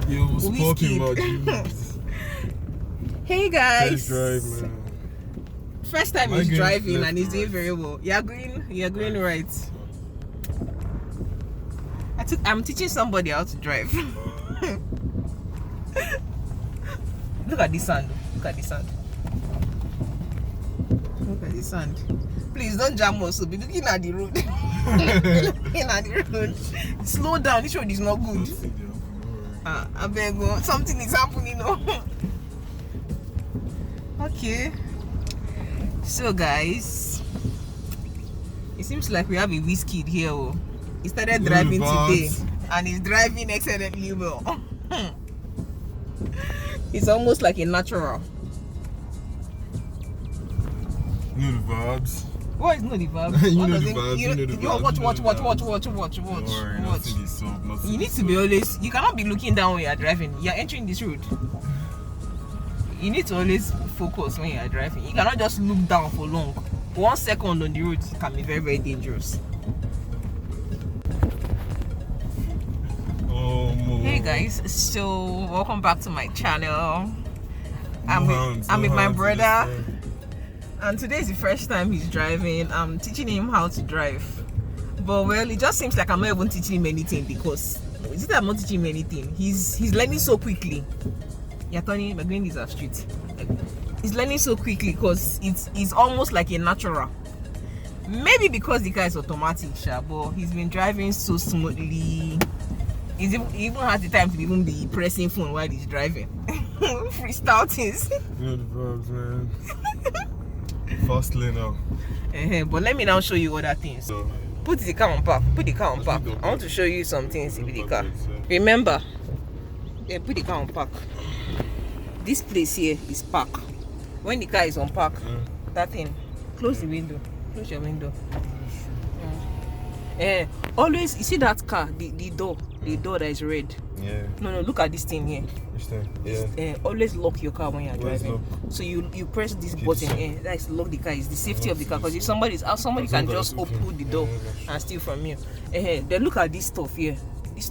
Yo, what's talking about Jesus? Hey guys. Test drive, man. First time he's driving and he's doing very well. You're going right. I'm teaching somebody how to drive. Look at this sand. Look at this sand. Look at this sand. Please don't jam us. Be looking at the road. Looking at the road. Slow down. This road is not good. I beg you. Something is happening. Okay. So guys, it seems like we have a whiskey here. He started driving today and he's driving excellently well. It's almost like a natural. You know the vibes. What is not the vibes? You know the vibes. You know the Watch. Nothing You need to be always. You cannot be looking down when you are driving. You are entering this road. You need to always focus when you are driving. You cannot just look down for long. 1 second on the road can be very, very dangerous. Hey guys, so welcome back to my channel. I'm with my brother, and today is the first time he's driving. I'm teaching him how to drive, but well, it just seems like I'm not even teaching him anything, because it's not that I'm not teaching him anything. He's learning so quickly. Yeah, Tony, we're going this street. He's learning so quickly because it's almost like a natural. Maybe because the car is automatic, but he's been driving so smoothly. He even has the time to even be pressing phone while he's driving. Freestyle things. You know the vibes, man. Fast lane now. But let me now show you other things. So, put the car on park. Put the car on park. I want to show you some things with the car. Remember, put the car on park. This place here is park. When the car is on park, that thing, close the window. Close your window. Always, you see that car, the door that is red. Yeah. No, look at this thing here. Which thing? Yeah. Always lock your car when you're driving. So you press this button. That's lock the car. It's the safety of the car, because if somebody can just open the door and steal from you. Then look at this stuff here.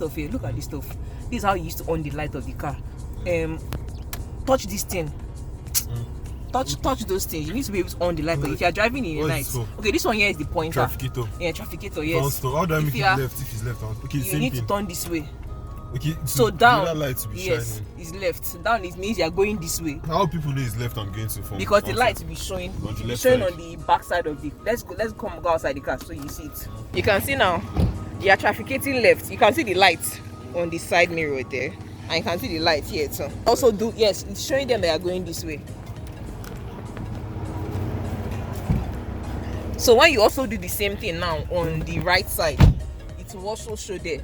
Look at this stuff. This is how you used to on the light of the car. Touch this thing. Touch those things. You need to be able to on the light. If you are driving in the night, okay, this one here is the pointer. Trafficator. Yeah, trafficator. Yes. How do I make it left if it's left? Okay, you need to turn this way. Okay, so down. That light to be shining. It's left. Down, it means you are going this way. How people know it's left and going to phone? Because the light will be showing. On the back side of the. Let's go outside the car so you see it. You can see now. You are trafficating left. You can see the light on the side mirror there, and you can see the light here too. Also it's showing them they are going this way. So when you also do the same thing now on the right side, it will also show there.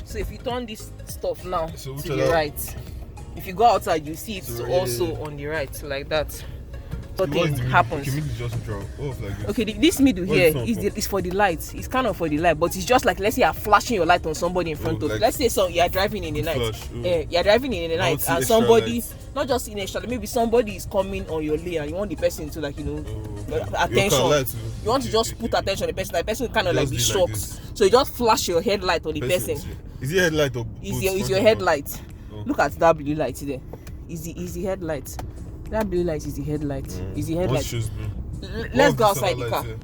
So if you turn this stuff now to the right, if you go outside, you see it's also on the right, like that. Nothing happens. Okay, this middle here is for the light. It's kind of for the light, but it's just like, let's say you're flashing your light on somebody in front of you. Let's say you're driving in the night. You're driving in the night, and somebody, not just in extra, maybe somebody is coming on your lane and you want the person to attention. You want to just put attention on the person. The person kind of be shocked. So you just flash your headlight on the person. Is it headlight or is your headlight? Look at that blue light there. Is the headlight? That blue light is the headlight. Is the headlight? Let's go outside the car. Here?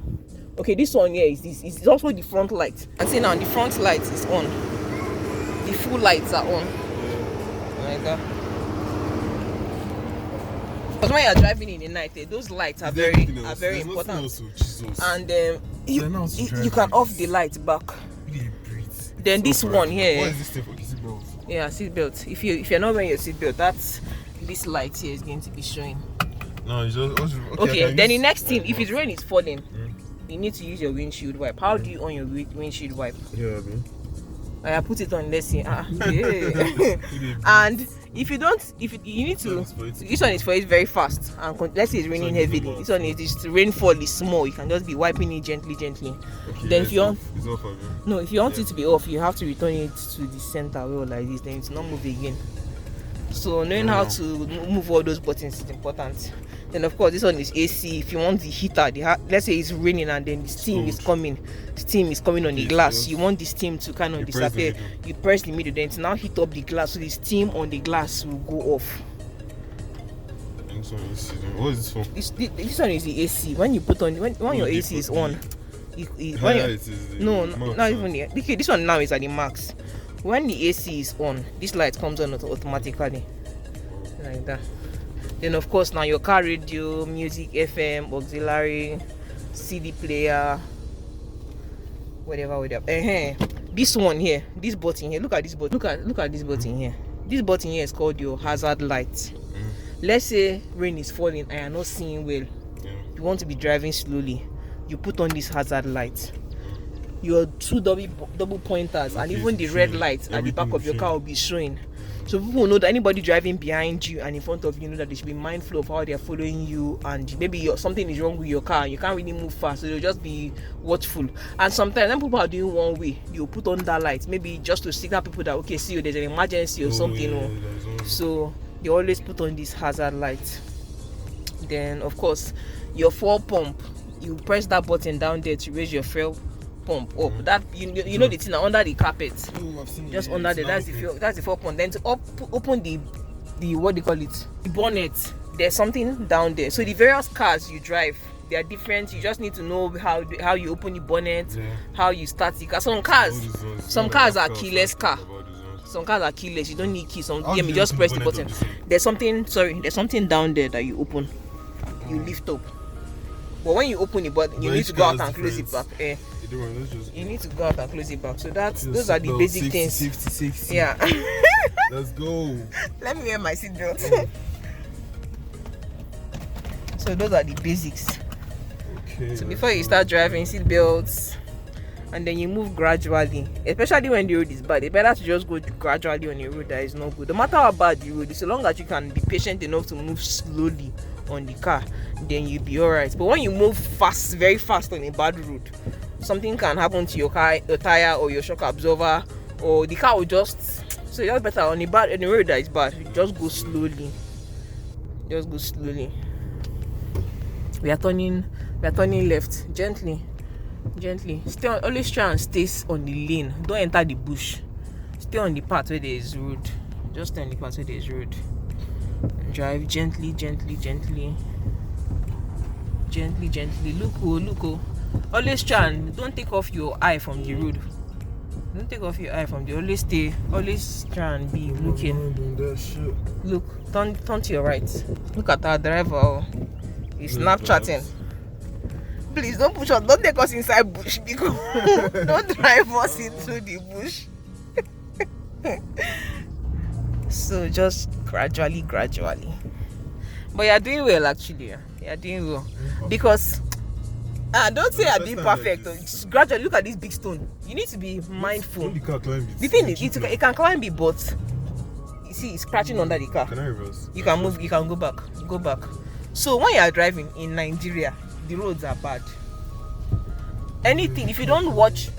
Okay, this one here is also the front light. And see now, the front light is on. The full lights are on. Like that. Because when you're driving in the night, those lights are very important. And you can off the light back. Then this one here. What is this thing for? Seatbelt? Yeah, seatbelt. If you're not wearing your seatbelt, this light here is going to be showing. No, it's just okay. Then the next thing, if it's rain is falling, you need to use your windshield wipe. How do you on your windshield wipe? Yeah, I put it on. Let's see. And if you need to, this one is for it very fast. And let's say it's raining heavily. This one is rainfall is small. You can just be wiping it gently. Okay, then if you want, if you want it to be off, you have to return it to the center wheel like this. Then it's not move again. So knowing how to move all those buttons is important. Then of course this one is AC. If you want the heater, let's say it's raining and then the steam is coming on the glass. You want the steam to kind of disappear. You press the middle, then to now heat up the glass, so the steam on the glass will go off. What is this for? This one is the AC. When you put on when your AC is on, not even the, okay, this one now is at the max. When the AC is on, this light comes on automatically, like that. Then of course now your car radio, music, FM, auxiliary, CD player, whatever. This one here, this button here. Look at this button. Look at this button here. This button here is called your hazard light. Let's say rain is falling and you're not seeing well. You want to be driving slowly. You put on this hazard light. Your two double pointers and even the red light at the back of your car will be showing. So people know that anybody driving behind you and in front of you know that they should be mindful of how they are following you, and maybe something is wrong with your car. You can't really move fast, so they'll just be watchful. And sometimes when people are doing one way, you'll put on that light, maybe just to signal people that okay, see you, there's an emergency or something. So they always put on this hazard light. Then of course your fuel pump, you press that button down there to raise your fuel pump up. That you know the thing under the carpet, just under there. That's the fuel pump. Then to open the what do you call it, the bonnet, there's something down there. So the various cars you drive, they are different. You just need to know how you open the bonnet, how you start the car. Some cars are keyless car. Some cars are keyless. You don't need keys. You just press the button. There's something down there that you open, you lift up. But when you open the button, you need to go out and close it back. You need to go out and close it back. So those are the basic things. Safety. Yeah. Let's go. Let me wear my seatbelt. So those are the basics. Okay. So before you start driving, seatbelts, and then you move gradually. Especially when the road is bad, it's better to just go gradually on a road that is not good. No matter how bad the road is, so long as you can be patient enough to move slowly on the car, then you'll be alright. But when you move fast, very fast on a bad road, something can happen to your car, your tire or your shock absorber, or the car will just. So it's better on a road that is bad, just go slowly. We are turning left, gently. Always try and stay on the lane. Don't enter the bush. Stay on the path where there is road. Just stay on the path where there is road. Drive gently. Look. Always try and don't take off your eye from the road. Always try and be looking. Look, turn to your right. Look at our driver. He's Snapchatting. Please don't push us. Don't take us inside bush, because don't drive us into the bush. So just gradually. But you're doing well, actually. You're doing well. Because don't say you're doing perfect. Just gradually look at this big stone. You need to be mindful. The thing is, it can climb it, but you see, it's scratching under the car. Can I reverse? You can move. You can go back. So when you are driving in Nigeria, the roads are bad. Anything, if you don't watch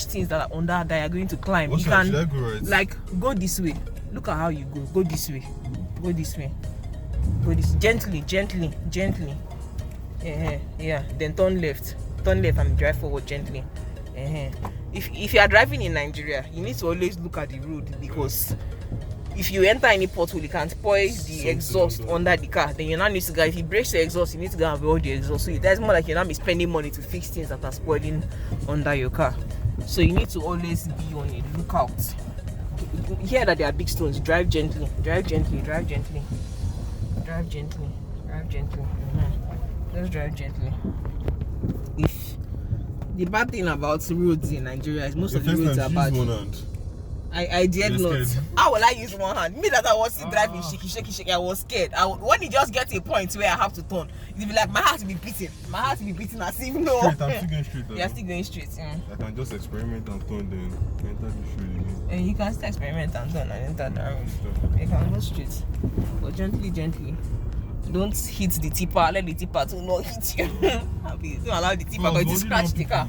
things that are under that you're going to climb, you can should I go right? Like go this way. Look at how you go. Go this way. Gently. Yeah. Then turn left and drive forward gently. If you are driving in Nigeria, you need to always look at the road, because if you enter any pothole, you can spoil the exhaust under the car. Then you now need to go. If you break the exhaust, you need to go and avoid the exhaust. So that's more like you're not be spending money to fix things that are spoiling under your car. So you need to always be on a lookout. Hear that there are big stones. Drive gently. Just drive gently. If the bad thing about roads in Nigeria is most of the roads are bad. I did not. How will I use one hand? Me that I was driving shaky. I was scared. When it just gets a point where I have to turn, it'll be like my heart will be beating. As if no. I'm still going straight. You're still going straight. I can just experiment and turn, then enter the street again. And you can still experiment and turn and enter the road. You can go straight, but gently. Don't hit the tipper. Let the tipper to not hit you. Don't allow the tipper to scratch the car.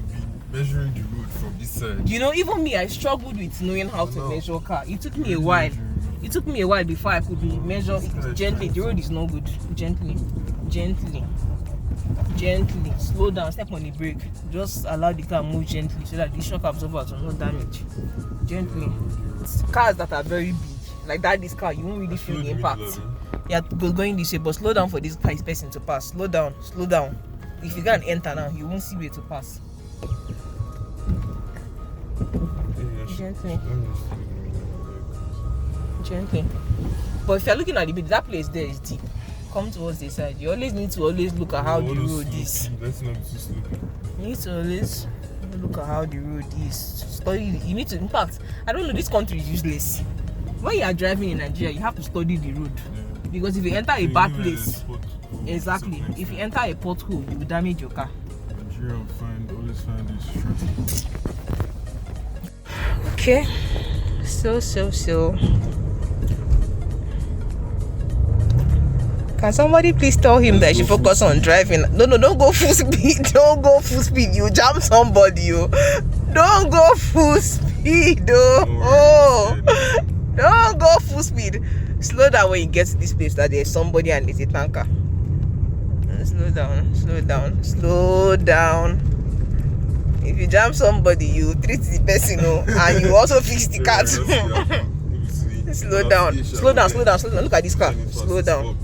Measuring the road from this side. You know, even me, I struggled with knowing how to measure car. It took me a while. Before I could measure it gently. The road is not good. Gently. Gently. Slow down. Step on the brake. Just allow the car move gently so that the shock absorber will not damage. Gently. Cars that are very big, like that, this car, you won't really feel the impact. Yeah, going this way, but slow down for this person to pass. Slow down. If you can't enter now, you won't see where to pass. Gently. But if you're looking at the bit, that place there is deep. Come towards the side. You always need to look at how the road is. Let's not be too sloppy. You need to always look at how the road is. Study. You need to. In fact, I don't know. This country is useless. When you are driving in Nigeria, you have to study the road, because if you enter a bad place, exactly. If you enter a pothole, you will damage your car. Nigeria always find this traffic. Okay. So. Can somebody please tell him that he should focus on driving? No, don't go full speed. Don't go full speed. You jam somebody, Don't go full speed, Don't go full speed. Slow down when you get to this place that there's somebody and there's a tanker. Slow down. If you jam somebody, you treat the person, and you also fix the car too. Slow down. Look at this car. Slow down.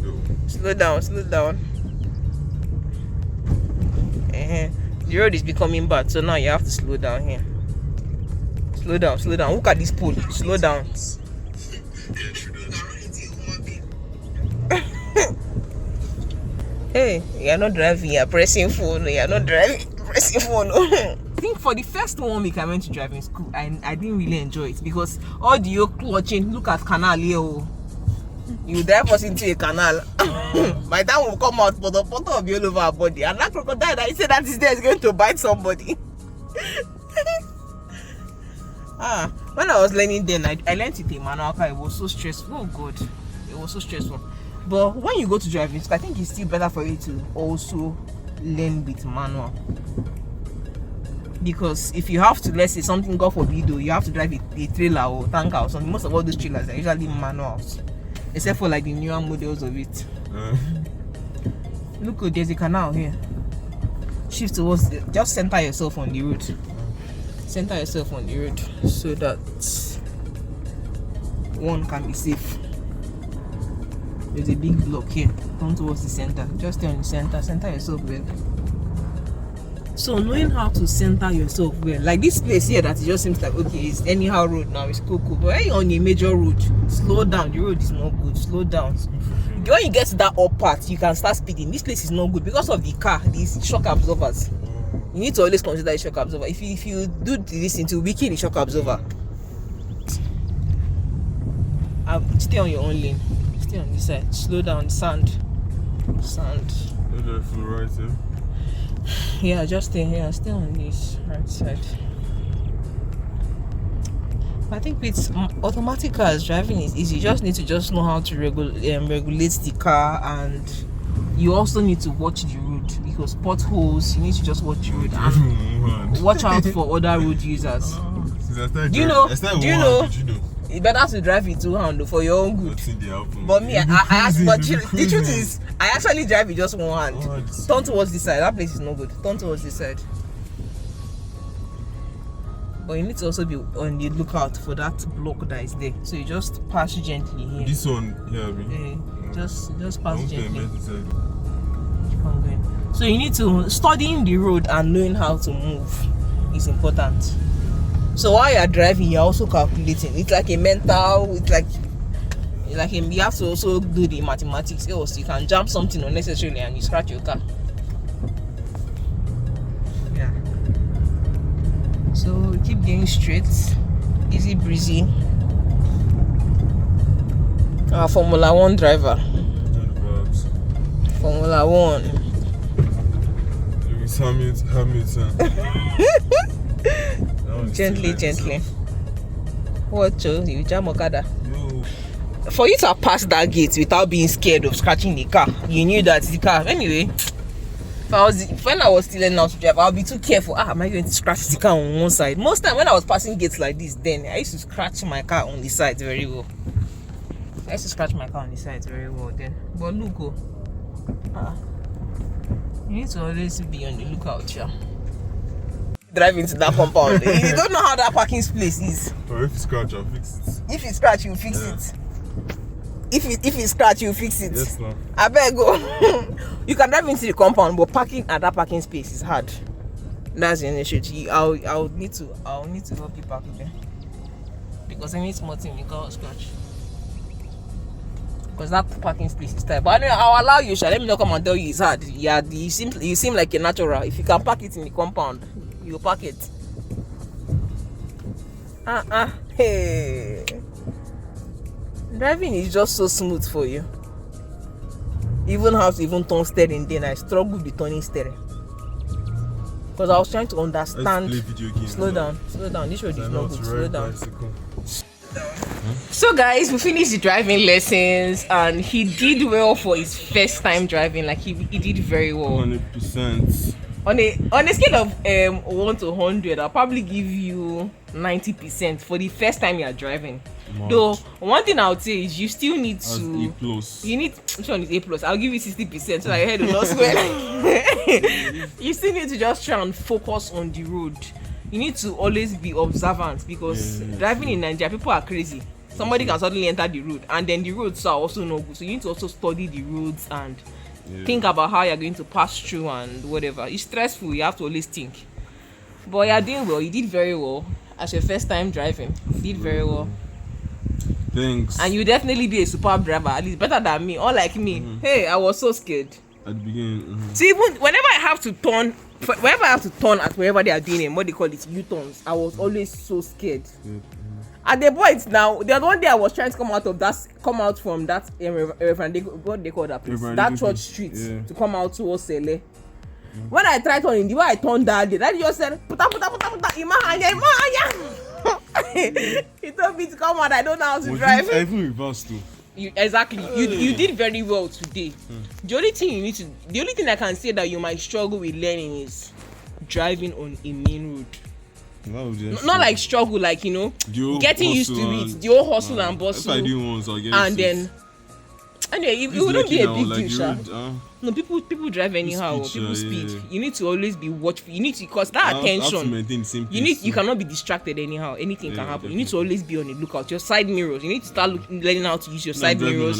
The road is becoming bad, so now you have to slow down here. Slow down. Look at this pole. Slow down. Hey, you're not driving, you're pressing phone. I think for the first 1 week I went to driving school, I didn't really enjoy it, because all the clutching. Look at canal here. You drive us into a canal. By the time we come out, for the photo will be all over our body. And that crocodile that he said that is there is going to bite somebody. When I was learning then, I learned it in manual car. It was so stressful. Oh God, it was so stressful. But when you go to driving school, I think it's still better for you to also learn with manual. Because if you have to, let's say something, God forbid, you have to drive a trailer or tanker or something. Most of all those trailers are usually manuals, except for like the newer models of it. Look, there's a canal here. Shift towards just center yourself on the road. Center yourself on the road so that one can be safe. There's a big block here. Come towards the center. Just stay on the center. Center yourself well. So knowing how to center yourself well, like this place here that it just seems like okay, it's anyhow road now, it's cool. But when you're on a major road, slow down. The road is not good. Slow down. When you get to that up part, you can start speeding. This place is not good because of the car, these shock absorbers. You need to always consider the shock absorber. If you do this into weaken the shock absorber, stay on your own lane. Stay on this side. Slow down. Sand. Right here. Yeah, just stay here. Stay on this right side. I think with automatic cars, driving is easy. You just need to know how to regulate the car, and you also need to watch the road, because potholes, you need to just watch the road and watch out for other road users. Do you know? It's better to drive with two hands for your own good. But me, the truth is, I actually drive with just one hand. Turn towards this side. That place is no good. Turn towards this side. But you need to also be on the lookout for that block that is there. So you just pass gently here. This one here, just pass gently. Keep on going. So you need to studying the road and knowing how to move is important. So while you're driving, you're also calculating. It's like a mental. It's like you have to also do the mathematics. Else you can jump something unnecessarily and you scratch your car. Yeah. So keep going straight, easy breezy. Formula 1 driver. Formula 1. Lewis Hamilton. Gently. What, you jam Okada? For you to pass that gate without being scared of scratching the car, you knew that the car. Anyway, when I was still learning how to drive, I'll be too careful. Am I going to scratch the car on one side? Most time when I was passing gates like this, then I used to scratch my car on the sides very well. Then. But look, You need to always be on the lookout, yeah. Drive into that compound. You don't know how that parking place is. Or if you scratch, I'll fix it. If you scratch, you fix it. If you scratch, you fix it. Yes, no. I better go. You can drive into the compound, but parking at that parking space is hard. That's the issue. I'll need to help you park there. Because any small thing you can't scratch. Because that parking space is tight. But anyway, I'll allow you, let me not come and tell you it's hard. Yeah, you seem like a natural. If you can park it in the compound, you park it. Hey. Driving is just so smooth for you. Even how to turn steering, then I struggle with turning steering. Because I was trying to understand. Slow down. This road is not good. Slow down. So guys, we finished the driving lessons and he did well for his first time driving. Like he did very well. 100%. On a scale of 1 to 100, I'll probably give you 90% for the first time you are driving. Mad. Though one thing I would say is you still need to. A+. You need. Which one is A+? I'll give you 60% so that your head will not swell. You still need to just try and focus on the road. You need to always be observant because driving in Nigeria, people are crazy. Somebody can suddenly enter the road and then the roads are also no good. So you need to also study the roads and think about how you're going to pass through and whatever. It's stressful. You have to always think. But you're doing well. You did very well as your first time driving. You did very well. Thanks. And you definitely be a superb driver. At least better than me. Unlike me. Hey, I was so scared. At the beginning. So even whenever I have to turn at wherever they are doing it, what they call it, U-turns, I was always so scared. At the point now, the other one day I was trying to come out from that what they call that place, that church street to come out towards Sele. When I tried turning, the way I turned that day, that just said, puta, he told me to come out. I don't know how to drive. I even reversed too. Exactly. You did very well today. The only thing I can say that you might struggle with learning is driving on a main road. Not like struggle, like getting used to it, the whole hustle and bustle. If I do once, I'll get and it. Anyway, it wouldn't be a big deal, Sha. No, people drive anyhow. People speed. You need to always be watchful. You need to, cause that attention. You cannot be distracted anyhow. Anything can happen. Definitely. You need to always be on the lookout. Your side mirrors. You need to start learning how to use your side mirrors.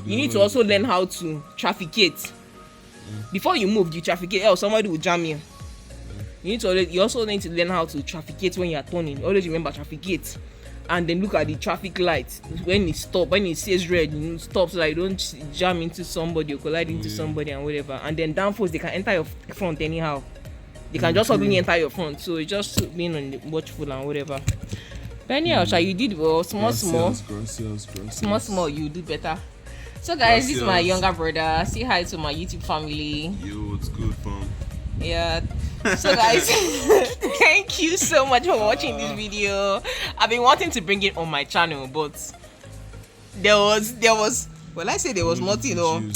You need to also learn how to trafficate. Before you move, you trafficate. Else somebody will jam you. You also need to learn how to trafficate when you are turning. Always remember trafficate. And then look at the traffic light. When it stops, when it says red, you stop so that you don't jam into somebody or collide into somebody and whatever. And then downforce, they can enter your front anyhow. They can just suddenly enter your front. So it's just being on the watchful and whatever. But anyhow, you did well. Small, you do better. So guys, this is my younger brother. Say hi to my YouTube family. Yo, it's good, fam. Yeah. So guys, thank you so much for watching this video. I've been wanting to bring it on my channel, but there was I say there was nothing. I've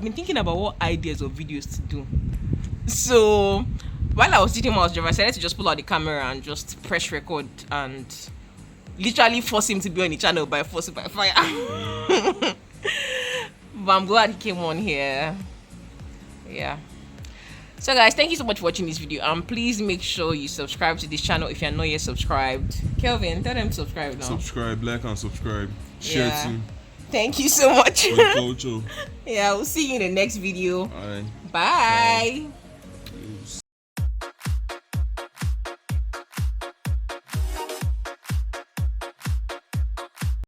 been thinking about what ideas of videos to do. So while I was sitting I decided to just pull out the camera and just press record and literally force him to be on the channel by force by fire. But I'm glad he came on here. Yeah. So guys, thank you so much for watching this video, and please make sure you subscribe to this channel if you're not yet subscribed. Kelvin, tell them to subscribe now. Subscribe, like and subscribe. Share too. Thank you so much. For the culture. Yeah, we'll see you in the next video. Alright. Bye.